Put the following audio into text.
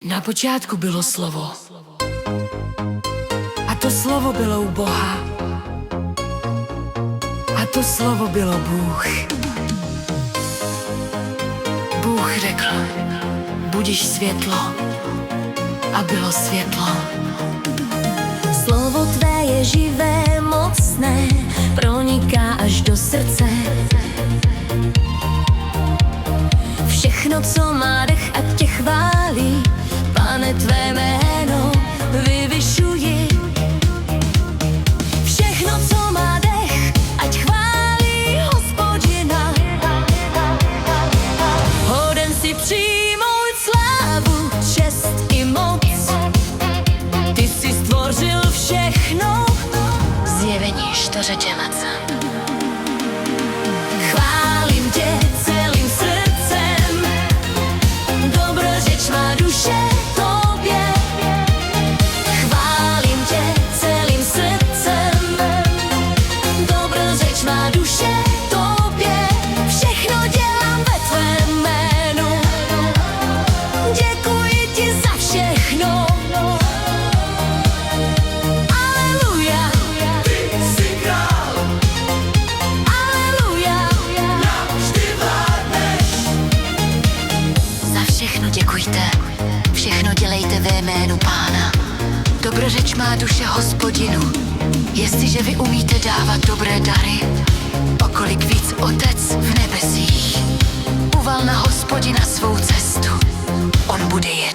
Na počátku bylo slovo. A to slovo bylo u Boha. A to slovo bylo Bůh. Bůh řekl, budiš světlo. A bylo světlo. Slovo tvé je živé, mocné, proniká až do srdce. Všechno, co má dech, ať tě chválí, Pane, tvé jméno vyvyšuji. Všechno, co má dech, ať chválí Hospodina. Hoden si přijmout slávu, čest i moc. Ty jsi stvořil všechno. Zjevení 4:9. Chválím tě celým srdcem, dobrořeč má duše tobě. Chválím tě celým srdcem, dobrořeč má duše tobě. Všechno dělám ve tvém jménu, děkuji ti za všechno. Aleluja, Ty jsi král, aleluja, navždy vládneš. Za všechno děkujte, všechno dělejte ve jménu Pána. Dobrořeč má duše Hospodinu. Jestliže vy umíte dávat dobré dary, o kolik víc Otec v nebesích. Uval na Hospodina svou cestu, on bude je